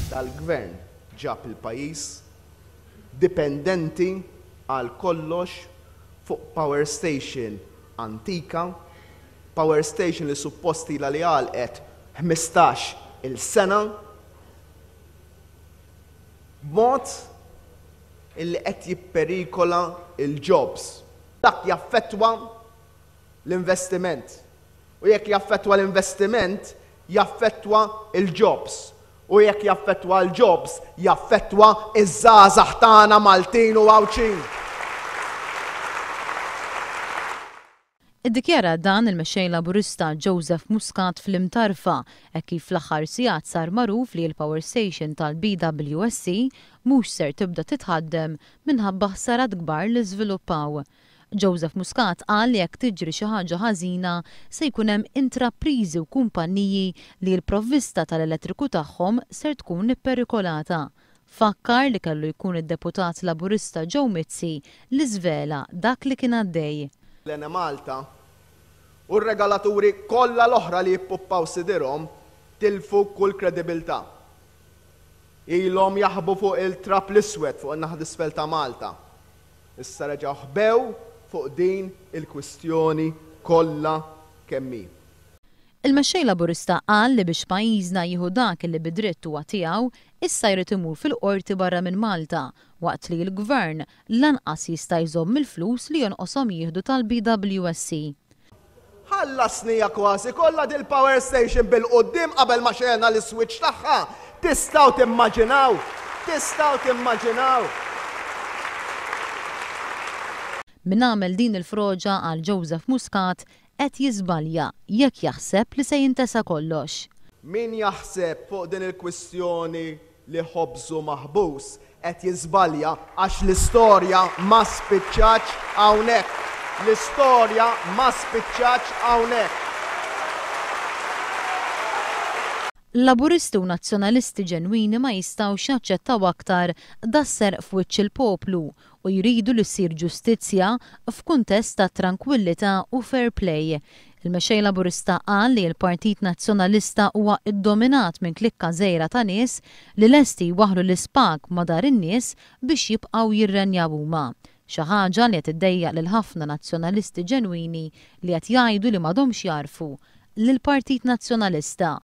tal-Gvern ġab il-pajjiż dipendenti għal kollox fuq powerstation antika, powerstation li suppost ilha li għalqet 15-il sena, b'mod illi qed jipperikola il-jobs. Dak jaffettwa l-investiment. U jekk jaffettwa l-investiment, jaffettwa il-jobs. U jekk jaffettwa l-jobs, jaffettwa iż-żgħażagħ tagħna Maltin u Għawċin. Iddikjara dan il-Mexxej Laburista Joseph Muscat fl-Imtarfa hekk kif fl-aħħar sigħat sar magħruf li l-powerstation tal-BWSC mhux ser tibda titħaddem minħabba ħsarat kbar li żviluppaw. Joseph Muscat qal li jekk tiġri xi ħaġa ħażina se jkun hemm intrapriżi u kumpanniji li l-provvista tal-elettriku tagħhom ser tkun ipperikolata. Fakkar li kellu jkun id-deputat Laburista Joe Mizzi li żvela dak li kien għaddej. L-ena Malta u r-regalaturi kollha l-oħra li jippuppaw sidirhom tilfu kull kredibilità. Ilhom jaħbu fuq il-trap l-iswed fuq in-naħa isfel ta' Malta. Issa reġgħu ħbew fuq din il-kwistjoni kollha kemm hi. Il-Mexxej Laburista qal li biex pajjiżna jieħu dak li bidritt huwa tiegħu issa jrid imur fil-qorti barra minn Malta, waqt li l-Gvern lanqas jista' jżomm il-flus li jonqoshom jieħdu tal-BWSC. Ħallasnija kważi kollha dil power station bil-qudiem qabel ma xena l-switch tagħha. Tistgħu timmaġinaw, tistgħu timmaġinaw. Min għamel din il-froġa għal Joseph Muscat qed jiżbalja jekk jaħseb li se jintesa kollox. Min jaħseb fuq din il-kwistjoni li hobzu maħbus qed jiżbalja għax l-istorja ma spiċċax hawnhekk. L-istorja ma spiċċax hawnhekk. Laburisti u nazzjonalisti ġenwini ma jistgħux jaċċettaw aktar dasser f'wiċċ il-poplu u jridu li ssir ġustizzja f'kuntest ta' tranquillità u fair play. Il-Mexxej Laburista qal li l-Partit Nazzjonalista huwa ddominat minn klikka żgħira ta' nies li lesti jwaħħlu l-ispaq madar in-nies biex jibqgħu jirrenjaw huma. Xi ħaġa li qed iddejjaq lil ħafna nazzjonalisti ġenwini li qed jgħidu li m'għadhomx jarfu li l-Partit Nazzjonalista